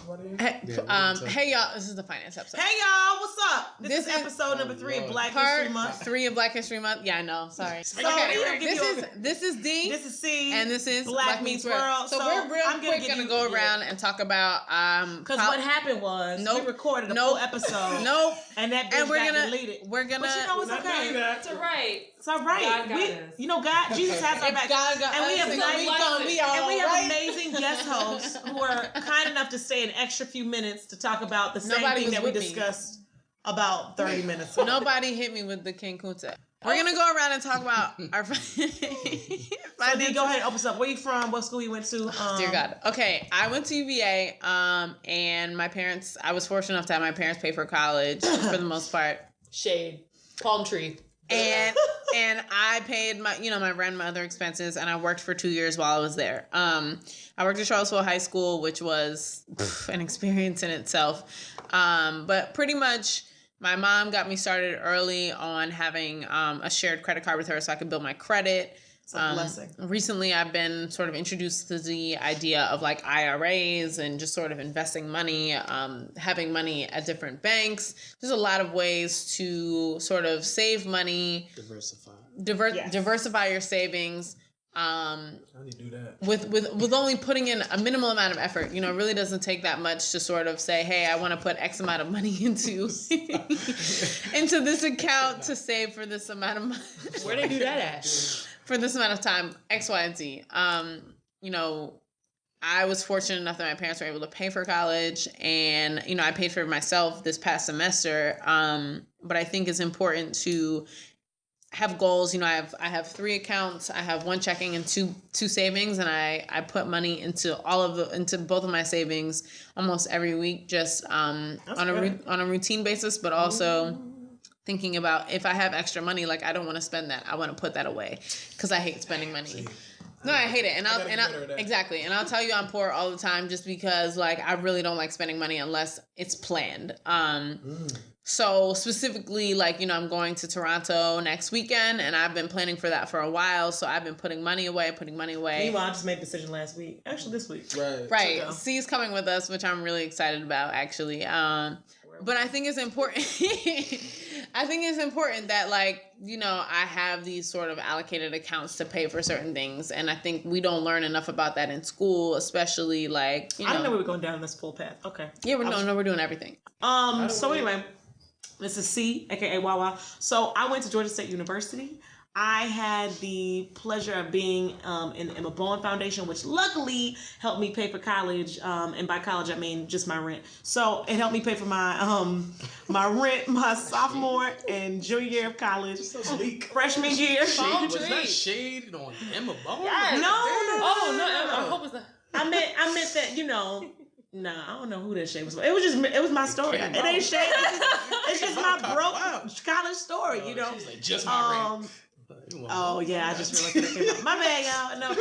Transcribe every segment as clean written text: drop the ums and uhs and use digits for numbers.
Hey y'all, this is the finance episode. Hey y'all, what's up? This is episode number 3 of Black History Month. Part 3 of Black History Month. Yeah, I know. Sorry. This is D. This is C. And this is Black Meets World. So we're real quick gonna go around and talk about because what happened was we recorded a full episode. And that bitch got deleted. We're gonna. But you know it's okay. It's alright. It's alright. God, Jesus has our back. And we have amazing guest hosts who are kind enough to stay an extra few minutes to talk about the same thing that we discussed about 30 minutes ago. Nobody hit me with the King Kunta. We're going to go around and talk about our... So D, go ahead and open us up. Where you from? What school you went to? Dear God. Okay, I went to UVA, and my parents... I was fortunate enough to have my parents pay for college, for the most part. Shade. Palm tree. And I paid my rent and my other expenses, and I worked for 2 years while I was there. I worked at Charlottesville High School, which was an experience in itself. But pretty much my mom got me started early on having a shared credit card with her so I could build my credit. It's a blessing. Recently, I've been sort of introduced to the idea of like IRAs and just sort of investing money, having money at different banks. There's a lot of ways to sort of save money, diversify your savings. How do you do that? With only putting in a minimal amount of effort. You know, it really doesn't take that much to sort of say, hey, I want to put X amount of money into this account to save for this amount of money. Where they do that at? For this amount of time, X, Y, and Z. You know, I was fortunate enough that my parents were able to pay for college, and, you know, I paid for myself this past semester. But I think it's important to have goals. You know, I have 3 accounts. I have 1 checking and two savings, and I put money into into both of my savings almost every week, just on a routine basis, but also thinking about if I have extra money, like I don't want to spend that. I want to put that away because I hate spending money. No, I hate it. Exactly. And I'll tell you I'm poor all the time just because like I really don't like spending money unless it's planned. So specifically, like, you know, I'm going to Toronto next weekend and I've been planning for that for a while. So I've been putting money away. Meanwhile, I just made a decision last week. Actually, this week. Right. C's coming with us, which I'm really excited about, actually. But I think it's important. I think it's important that, like, you know, I have these sort of allocated accounts to pay for certain things. And I think we don't learn enough about that in school, especially, like, you know. I didn't know we were going down this full path. Okay. Yeah, we're doing everything. So anyway, this is C, a.k.a. Wawa. So I went to Georgia State University. I had the pleasure of being in the Emma Bowen Foundation, which luckily helped me pay for college. And by college, I mean just my rent. So it helped me pay for my my rent, my sophomore and junior year of college. So sleek. Freshman year. Was that shade on Emma Bowen? Yes. No. I hope it's not. I meant that, you know. Nah, I don't know who that shade was. It was my story. It ain't shade. It's just my broke college story, you know. She's like, just my rent. Oh yeah, I just realized that came out. My bad, y'all. No,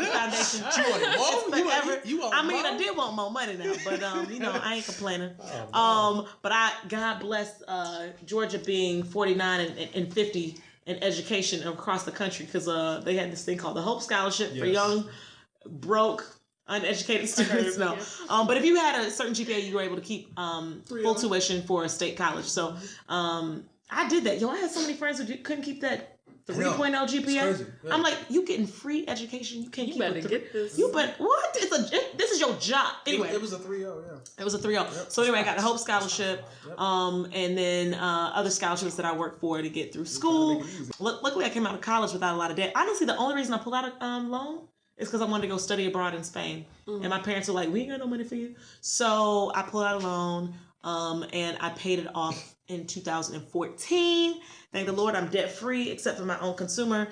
Foundation. You want more? I did want more money now, but you know, I ain't complaining. But God bless Georgia being 49 and 50 in education across the country because they had this thing called the Hope Scholarship for young, broke, uneducated students. No, but if you had a certain GPA, you were able to keep full tuition for a state college. So I did that. Yo, I had so many friends who couldn't keep that 3.0 GPA. Yeah. I'm like, you getting free education. You can't keep it. Get this. What? This is your job. Anyway. It was a 3.0, yeah. It was a 3.0. Yep. So anyway, I got the Hope Scholarship, and then other scholarships that I worked for to get through school. Luckily, I came out of college without a lot of debt. Honestly, the only reason I pulled out a loan is because I wanted to go study abroad in Spain. Mm-hmm. And my parents were like, we ain't got no money for you. So I pulled out a loan, and I paid it off in 2014. Thank the Lord, I'm debt free except for my own consumer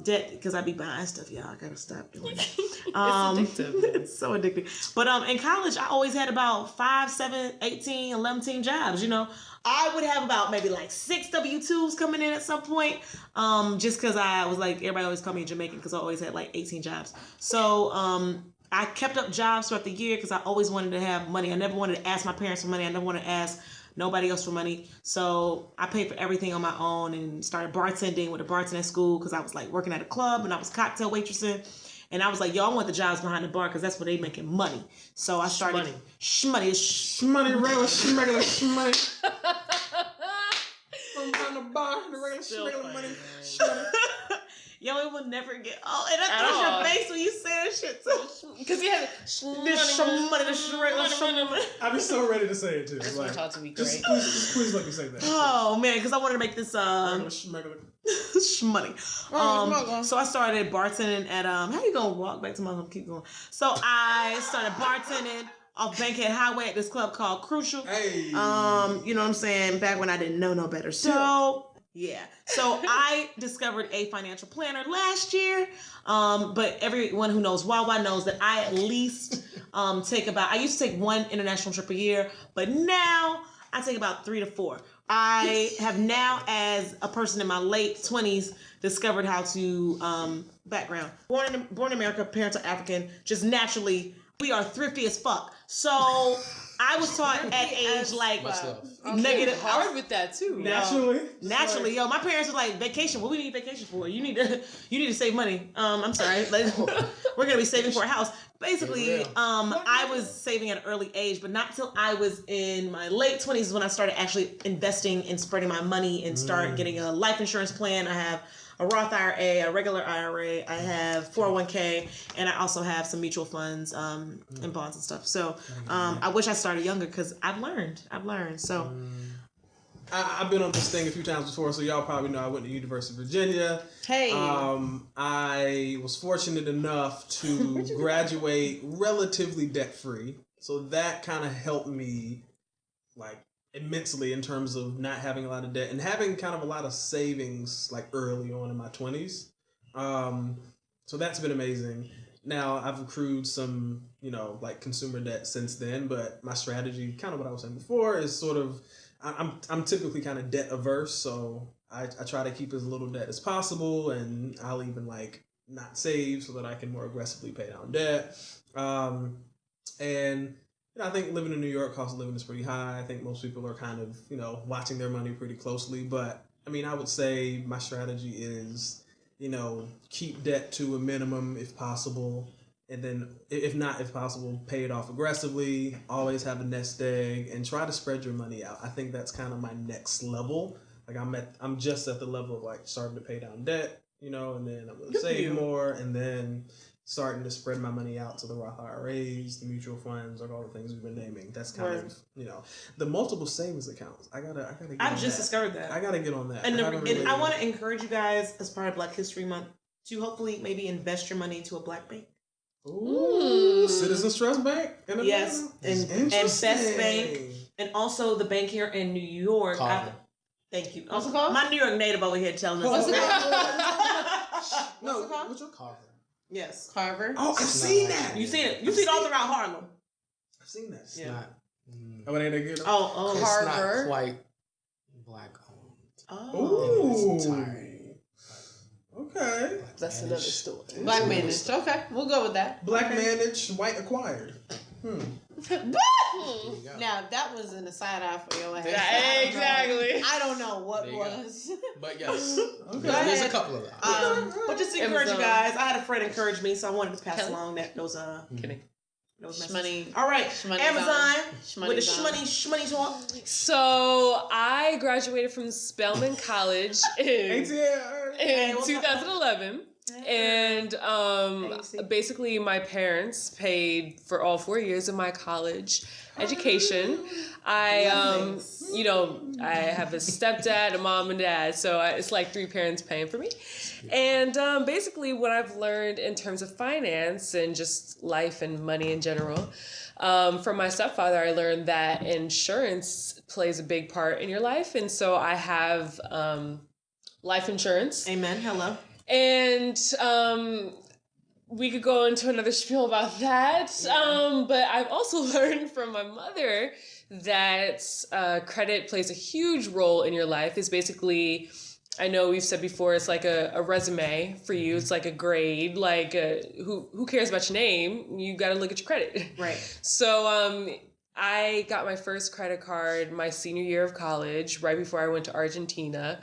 debt because I be buying stuff. Y'all, I gotta stop doing that. It's addictive. It's so addictive. But in college, I always had about 5, 7, 18, 11 jobs. You know, I would have about maybe like 6 W-2s coming in at some point. Just because I was like, everybody always called me a Jamaican because I always had like 18 jobs. So I kept up jobs throughout the year because I always wanted to have money. I never wanted to ask my parents for money. I never wanted to ask nobody else for money. So I paid for everything on my own and started bartending with a bartending school because I was like working at a club and I was cocktail waitressing. And I was like, yo, I want the jobs behind the bar because that's where they making money. So I started shmoney, regular shmoney. From behind the bar, the regular money. Yo, it will never get old. And I thought your face when you say that shit. Because he has I'd be so ready to say it too. This Like, one taught to be just great. please let me say that. Oh man, because I wanted to make this Regular shmoney. So I started bartending at how you gonna walk back to my home? Keep going. So I started bartending off Bankhead Highway at this club called Crucial. Hey. You know what I'm saying? Back when I didn't know no better. So yeah. So I discovered a financial planner last year. But everyone who knows Wawa knows that I at least I used to take one international trip a year, but now I take about 3 to 4. I have now, as a person in my late 20s, discovered how to background. Born in America, parents are African, just naturally we are thrifty as fuck. So I was taught at age like negative. Hard with that too. Naturally, yo, my parents were like, vacation. What we need vacation for? You need to save money. I'm sorry, like, we're gonna be saving for a house. Basically, I was saving at an early age, but not till I was in my late 20s is when I started actually investing and spreading my money and start getting a life insurance plan. I have a Roth IRA, a regular IRA, I have 401k, and I also have some mutual funds and bonds and stuff. So I wish I started younger because I've learned. So I've been on this thing a few times before, so y'all probably know I went to University of Virginia. Hey. I was fortunate enough to graduate relatively debt-free, so that kind of helped me, like, immensely in terms of not having a lot of debt and having kind of a lot of savings like early on in my 20s. So that's been amazing. Now I've accrued some, like consumer debt since then, but my strategy, kind of what I was saying before, is sort of, I'm typically kind of debt averse, so I try to keep as little debt as possible, and I'll even like not save so that I can more aggressively pay down debt. And I think living in New York, cost of living is pretty high. I think most people are kind of, watching their money pretty closely. But, I would say my strategy is, keep debt to a minimum if possible. And then, if possible, pay it off aggressively. Always have a nest egg and try to spread your money out. I think that's kind of my next level. Like, I'm just at the level of, like, starting to pay down debt, and then I'm going to save more. And then starting to spread my money out to the Roth IRAs, the mutual funds, like all the things we've been naming. That's kind of, the multiple savings accounts. I gotta get I've just discovered that. I gotta get on that. And I want to encourage you guys, as part of Black History Month, to hopefully maybe invest your money into a black bank. Ooh, Citizens Trust Bank? Yes, and Best Bank, and also the bank here in New York. Thank you. What's it called? My New York native over here telling us. What's it called? No, what's your Carver? Yes. Carver. Oh, I've seen that. You seen it. You seen it all throughout Harlem. I've seen that. It's not. Oh, it ain't that good? Oh, Carver. It's not quite black owned. Oh. Okay. That's another story. Black managed. Okay, we'll go with that. Black managed, white acquired. Now that was an aside eye for your ass. Exactly. I don't know what was. But yes, Okay. there's a couple of them. But just to encourage you guys, I had a friend encourage me, so I wanted to pass along those Kidding. those messages. Shmoney. All right, Shmoney's Amazon on. with the Shmoney's shmoney talk. So I graduated from Spelman College in ATL. 2011. And basically my parents paid for all 4 years of my college education. I I have a stepdad, a mom, and dad, so it's like 3 parents paying for me. And basically what I've learned in terms of finance and just life and money in general, from my stepfather, I learned that insurance plays a big part in your life. And so I have life insurance. Amen. Hello. And we could go into another spiel about that. But I've also learned from my mother that credit plays a huge role in your life. It's basically, I know we've said before, it's like a resume for you. It's like a grade. Like who cares about your name? You got to look at your credit. Right. So I got my first credit card my senior year of college, right before I went to Argentina,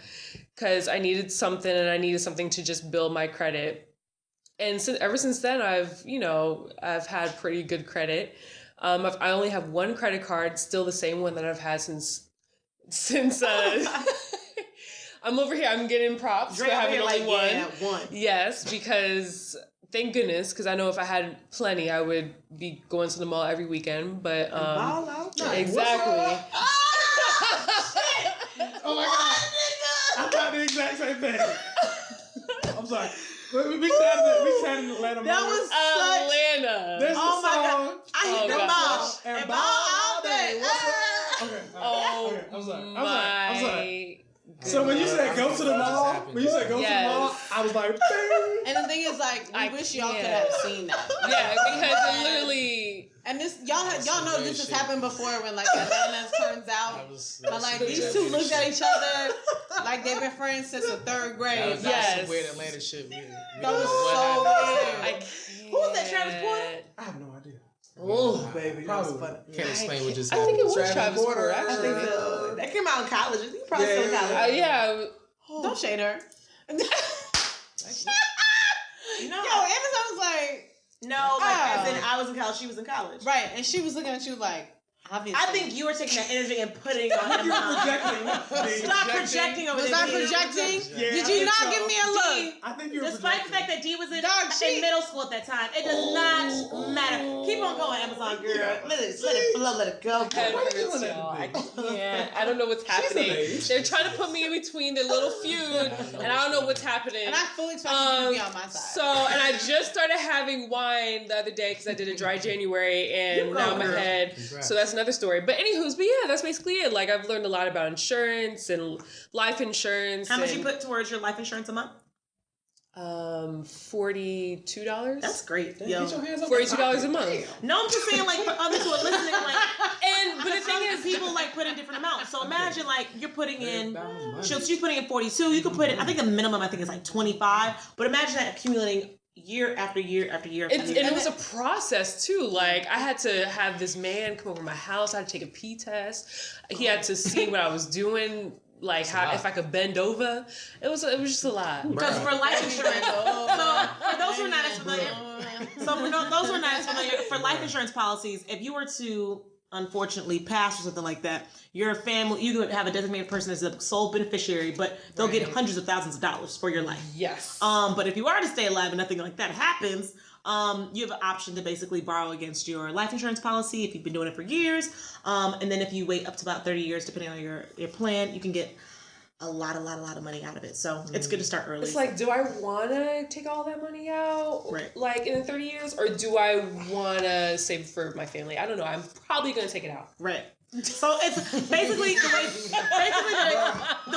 because I needed something, and I needed something to just build my credit. and ever since then, I've had pretty good credit. I only have one credit card, still the same one that I've had since I'm over here. I'm getting props for having only one. Yeah, one. Yes, because thank goodness, because I know if I had plenty, I would be going to the mall every weekend. But Ball out. exactly. Oh my god! I thought the exact same thing. I'm sorry. We sat in Atlanta. That was Atlanta. There's oh the my song, god! I hit the ball and ball all day. Okay. Oh Okay. I'm sorry. my I'm sorry. So when you said go to the mall, to the mall, I was like, bing. And the thing is, like, we wish y'all could can't. have seen that. Yeah, because it literally. And this, y'all know this has happened before when like Atlanta turns out. But like these two looked at each other like they've been friends since the third grade. That was Yes. some weird Atlanta shit. That was so weird. I can't. Who was that, Travis Porter? I have no idea. Oh, Baby, probably funny. Can't explain what just I think happened. it was Travis Porter. I think Actually. so. That came out in college. He probably still in college. Yeah. Don't shade her. You know, Yo, Amazon was like, no, like as in I was in college, she was in college. right, and she was looking at you like, obviously. I think you were taking that energy and putting it on You're Amazon. projecting. Stop projecting over Was there. I D. projecting? Yeah, Did I you think not so. give me a look? I think you're Despite the fact that D was in Dog, middle school at that time, it does not matter. Keep on going, Amazon girl. Let it flow, let it go. Why are you doing that Y'all, I to me? can't. I don't know what's She's an happening. age. They're trying to put me in between their little feud, and I don't know what's happening. And I fully expected you to be on my side. So, and I just started having wine the other day because I did a dry January, and You now go, I'm girl. ahead. Congrats. So that's another story. But anywho's, but yeah, that's basically it. Like I've learned a lot about insurance and life insurance. How much and, you put towards your life insurance a month? $42. That's great. Get Yo. your hands up. $42 a month. No, I'm just saying, like, for others who are listening, like, And but the thing is, people like put in different amounts. So imagine, like, you're putting in, That was money. she's putting in 42. You could put in, I think the minimum, I think is like 25. But imagine that accumulating year after year after year after and year. it was a process too. Like I had to have this man come over to my house. I had to take a pee test. He had to see what I was doing. Like how if I could bend over. It was just a lot. Because for life insurance, so for those who are not as familiar, those who are not as familiar, for life insurance policies, if you were to unfortunately pass or something like that, your family, you could have a designated person as the sole beneficiary, but they'll get hundreds of thousands of dollars for your life. Yes. But if you are to stay alive and nothing like that happens, you have an option to basically borrow against your life insurance policy if you've been doing it for years. And then if you wait up to about 30 years, depending on your plan, you can get a lot of money out of it. So it's good to start early. It's like, do I want to take all that money out, Right. like in 30 years, or do I want to save for my family? I don't know. I'm probably gonna take it out. Right. So it's basically the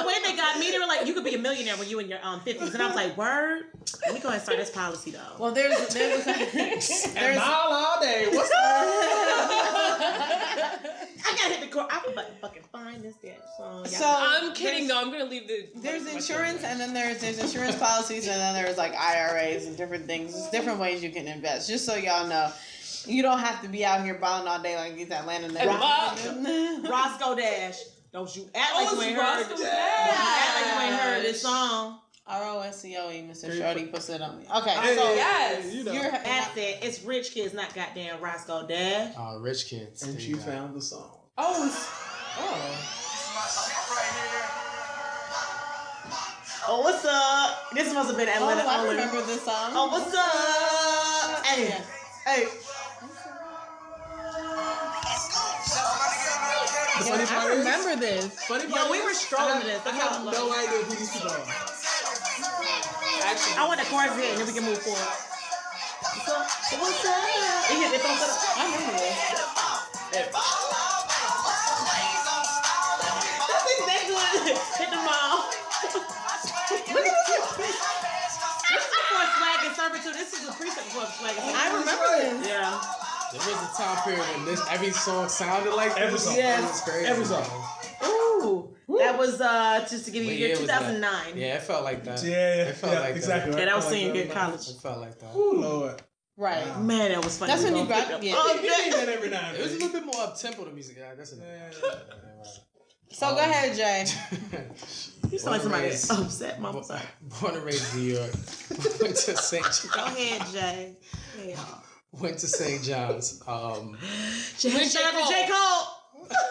way they got me. They were like, you could be a millionaire when you in your 50s, and I was like, word. Let me go ahead and start this policy though. Well, there's And mile all day. What's up? I gotta hit the core. I can fucking find this damn song. So I'm kidding. No, I'm gonna leave the. there's insurance, and then there's insurance policies, and then there's like IRAs and different things. There's different ways you can invest. Just so y'all know, you don't have to be out here balling all day like these Atlanta niggas. Roscoe Dash. Don't you act like you ain't heard. Roscoe Don't you act like you ain't heard this song. ROSCOE, Mr. Shorty puts it on me. Okay, Hey, so yes. you know. That's it. It's rich kids, not goddamn Roscoe Dash. Rich kids. And There you you go. found the song. Oh. Oh, what's up? This must have been Atlanta I only. remember this song. Oh, what's up? Hey, Yeah. hey. The funny I part is, remember this. funny Yo, part we is, were strolling to this. I That's have how it no was. idea who these people are. Actually, I want the chorus in, and then we can move forward. What's up? What's up? They hit the phone set up. I remember this. That's exactly what it is. Hit the mall. This is before Swag and Servitude. This is a preset before Swag and Servitude. I remember this. Yeah. There was a time period when every song sounded like Every this. song. It was crazy. Every song. Ooh. That was just to give you What year year was that? 2009. Yeah, it felt like that. Yeah, It felt like that. exactly. Yeah, right. that was Felt like senior year that. in college. It felt like that. Oh Lord. Right. Wow. Man, that was funny. That's when We you gonna got pick up- yeah. Oh, You need that every now and It was a then. little bit more up tempo, the music. Yeah, I guess. Yeah. So go ahead, Jay. You sound like somebody that's upset, Mama. Sorry. Born and raised in New York. Went to St. John's. Go ahead, Jay. Yeah. Went to St. John's. Shout out to J. Cole.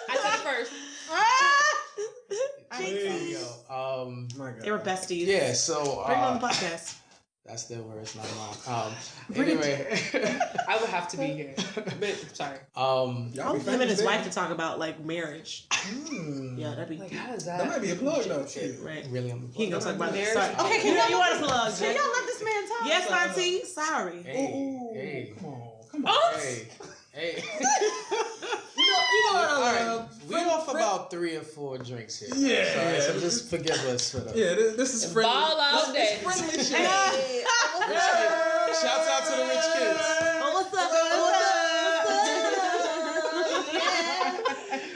I said it first. There you go. My God. They were besties. Yeah, so Bring them on the podcast. that's their words, not mine. Anyway, I would have to be here. But sorry. Y'all I want be him and his famous, wife to talk about like marriage. Yeah, that'd be Like, how does That might be a plug though. Shit. right. really, I'm He ain't gonna talk about Marriage. Sorry. Okay, you can you want to plug? Can Jay? y'all let this man talk? Yes, Auntie. Sorry. Hey, Come on. hey. You know what All I right, love. we off about 3 or 4 drinks here. Yeah. So just forgive us for the. Yeah, this is friendly. Ball out day. Friendly shit. Hey. Shouts out to the rich kids. Oh, what's up?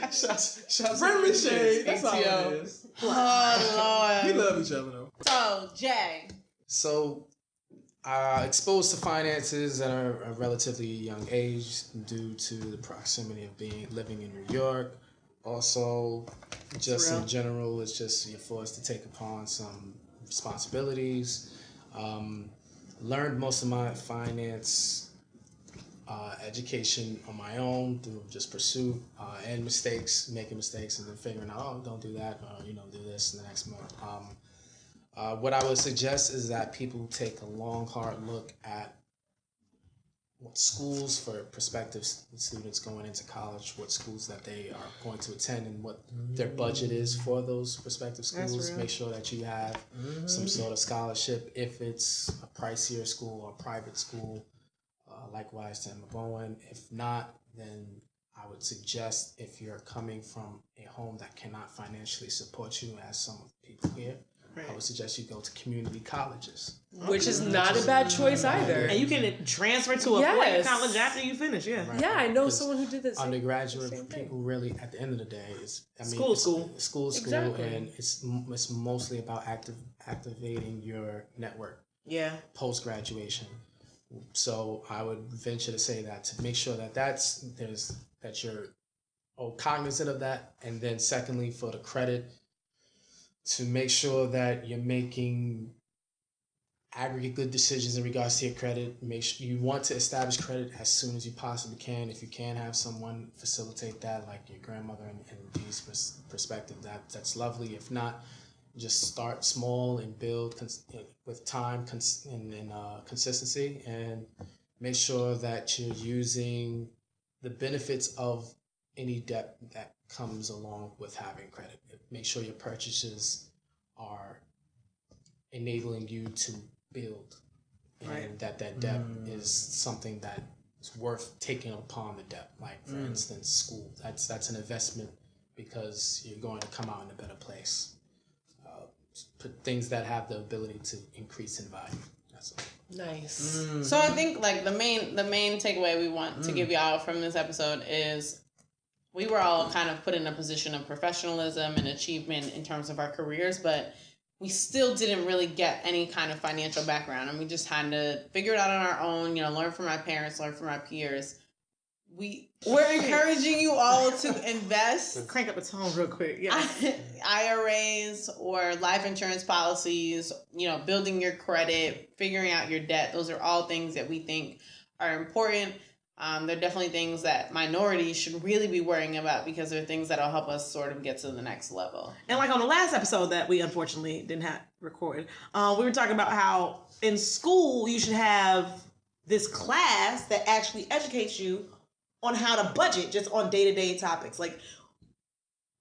What's up? Shouts Friendly to the rich shade. kids. That's all ATL. it is. Oh We Lord. love each other though. So Jay. So, exposed to finances at a relatively young age due to the proximity of living in New York. Also, just in general, it's just you're forced to take upon some responsibilities. Learned most of my finance education on my own through just pursuit and making mistakes, and then figuring out, oh, don't do that, or do this in the next month. What I would suggest is that people take a long, hard look at what schools for prospective students going into college, what schools that they are going to attend, and what their budget is for those prospective schools. Make sure that you have some sort of scholarship if it's a pricier school or private school. Likewise to Emma Bowen. If not, then I would suggest, if you're coming from a home that cannot financially support you, as some of the people here, I would suggest you go to community colleges. Which is not a bad choice either. And you can transfer to a Yes. college after you finish. Yeah. Right? Yeah, I know Because someone who did this. undergraduate same thing. people really, at the end of the day, is School. Exactly. and it's mostly about activating your network Yeah. post graduation. So I would venture to say that, to make sure that you're cognizant of that, and then secondly, for the credit, to make sure that you're making aggregate good decisions in regards to your credit. Make sure you want to establish credit as soon as you possibly can. If you can have someone facilitate that, like your grandmother and Dee's perspective, that's lovely. If not, just start small and build with time and consistency, and make sure that you're using the benefits of any debt that comes along with having credit. Make sure your purchases are enabling you to build, and that debt is something that is worth taking upon the debt. Like, for instance, school. That's an investment, because you're going to come out in a better place. Put things that have the ability to increase in value. That's all. Nice. So I think like the main takeaway we want to give y'all from this episode is we were all kind of put in a position of professionalism and achievement in terms of our careers, but we still didn't really get any kind of financial background, and we just had to figure it out on our own, learn from our parents, learn from our peers. We're encouraging you all to invest. Crank up the tone real quick. Yeah. IRAs or life insurance policies, building your credit, figuring out your debt. Those are all things that we think are important. They're definitely things that minorities should really be worrying about, because they're things that'll help us sort of get to the next level. And like on the last episode that we unfortunately didn't have recorded, we were talking about how in school you should have this class that actually educates you on how to budget, just on day-to-day topics. Like,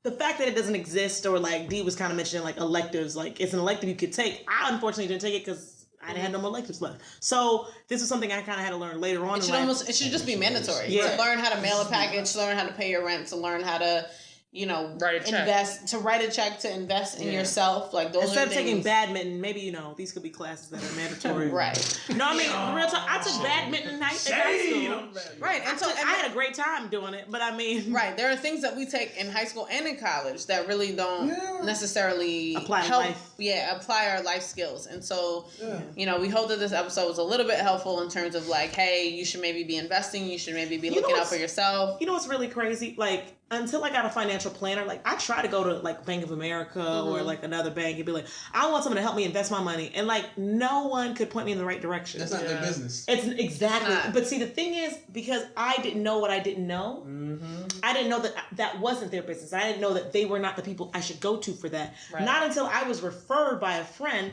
the fact that it doesn't exist, or like Dee was kind of mentioning, like electives, like it's an elective you could take. I unfortunately didn't take it because I didn't have no more electives left. So this was something I kind of had to learn later on. It should just be mandatory. Yeah. To learn how to mail a package, to learn how to pay your rent, to learn how to, Write a check. write a check, to invest in yourself. Like, those Instead are of things. taking badminton, maybe, these could be classes that are mandatory. Right. No, I mean, real talk, I took badminton in high school. Right. And I had a great time doing it, but I mean... Right. There are things that we take in high school and in college that really don't necessarily apply our life skills. And so, we hope that this episode was a little bit helpful in terms of like, hey, you should maybe be investing, you should maybe be looking out for yourself. You know what's really crazy? Like, until I got a financial financial planner. Like, I try to go to like Bank of America or like another bank and be like, I want someone to help me invest my money, and like no one could point me in the right direction. That's not their business. It's exactly. But see, the thing is, because I didn't know what I didn't know, I didn't know that wasn't their business. I didn't know that they were not the people I should go to for that. Right. Not until I was referred by a friend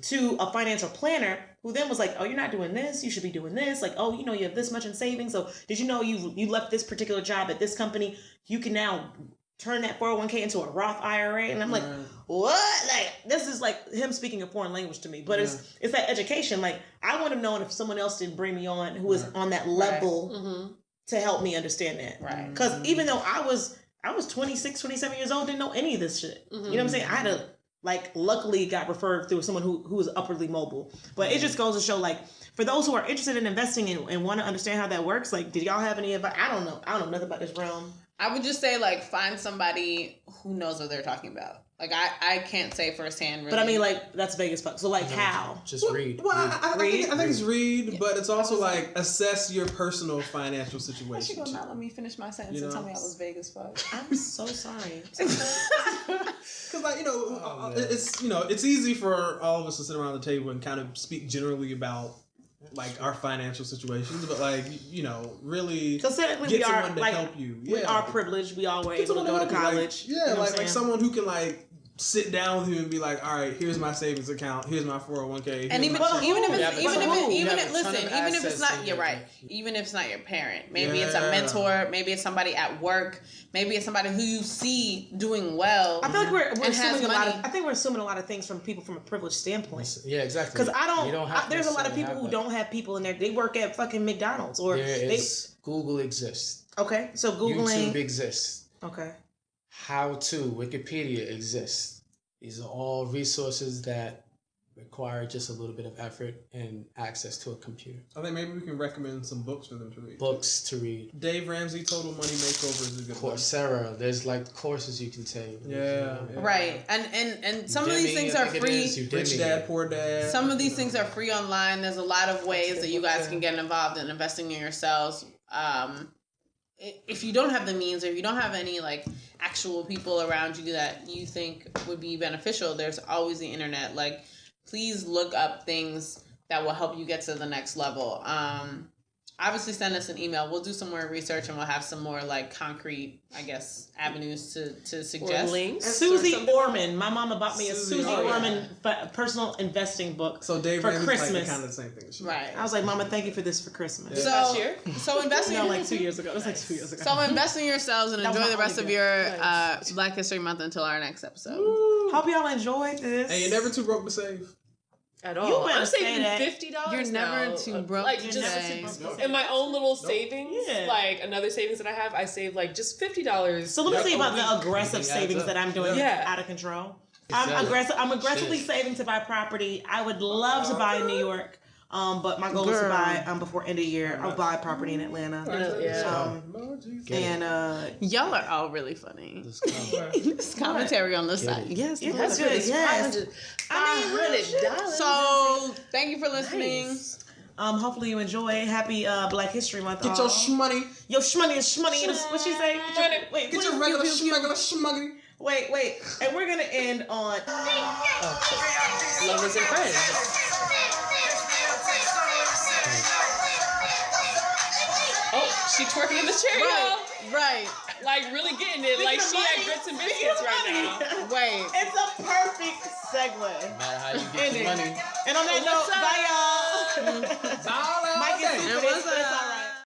to a financial planner who then was like, oh, you're not doing this, you should be doing this. Like, oh, you know, you have this much in savings. So did you know you left this particular job at this company? You can now turn that 401k into a Roth IRA. And I'm like, what? Like, this is like him speaking a foreign language to me. But it's that education. Like, I would have known if someone else didn't bring me on who was on that level to help me understand that. Right. Because even though I was 26, 27 years old, didn't know any of this shit. You know what I'm saying? I had to, like, luckily got referred through someone who was upwardly mobile. But it just goes to show, like, for those who are interested in investing and want to understand how that works, like, did y'all have any advice? I don't know nothing about this realm. I would just say, like, find somebody who knows what they're talking about. Like, I can't say firsthand, really. But I mean, like, that's vague as fuck. So, like, how? Just read. Well, I think it's read, but it's also, like, assess your personal financial situation. She gonna not let me finish my sentence and tell me I was vague as fuck. I'm so sorry. Because, like, it's easy for all of us to sit around the table and kind of speak generally about, like, our financial situations, but, like, really get someone to help you. We are privileged. We all were able to go to college. Like, like someone who can, like, sit down with you and be like, all right, here's my savings account, here's my 401k. And even if it's not, you're right. Even if it's not your parent, maybe it's a mentor, maybe it's somebody at work, maybe it's somebody who you see doing well. I feel like we're assuming we're assuming a lot of things from people from a privileged standpoint. Yeah, exactly. Because there's a lot of people who don't have people in there. They work at fucking McDonald's or Google exists. Okay, so Googling YouTube exists. Okay. How to Wikipedia exists. These are all resources that require just a little bit of effort and access to a computer. I think maybe we can recommend some books for them to read. Books to read. Dave Ramsey, Total Money Makeover is a good one. Coursera. There's like courses you can take. Yeah. Right. And some of these things are free. Rich Dad, Poor Dad. Some of these things are free online. There's a lot of ways that you guys can get involved in investing in yourselves. If you don't have the means, or if you don't have any like actual people around you that you think would be beneficial, there's always the internet. Like, please look up things that will help you get to the next level. Obviously send us an email. We'll do some more research and we'll have some more like concrete, I guess, avenues to suggest. Or links. Susie Orman. My mama bought me a Susie Orman personal investing book for Christmas. Like kind of the same thing. Right. I was like, Mama, thank you for this for Christmas. Yeah. So investing. No, like 2 years ago. It was like 2 years ago. So invest in yourselves and enjoy the rest of your Black History Month until our next episode. Woo. Hope y'all enjoyed this. And you're never too broke to save. At all. I'm saving $50. You're never too broke. Like just in my own little savings, like another savings that I have, I save like just $50. So let me tell you about the aggressive savings that I'm doing. Out of control. I'm aggressively saving to buy property. I would love to buy in New York. But my goal is to buy before end of year. I'll buy property in Atlanta. And y'all are all really funny. This commentary on this side. Yes, that's good. Yes. $500. So thank you for listening. Nice. Hopefully you enjoy. Happy Black History Month. Get your shmoney. Your shmoney is shmoney. What she say? Get your regular shmoney. Wait. And we're gonna end on Lovers and Friends. Oh, she twerking in the chair, y'all. Right. Like really getting it. Like she at Grits and Biscuits right now. Wait. It's a perfect segue. No matter how you get your money. And on that note, bye y'all. Mike is stupid, but it's all right.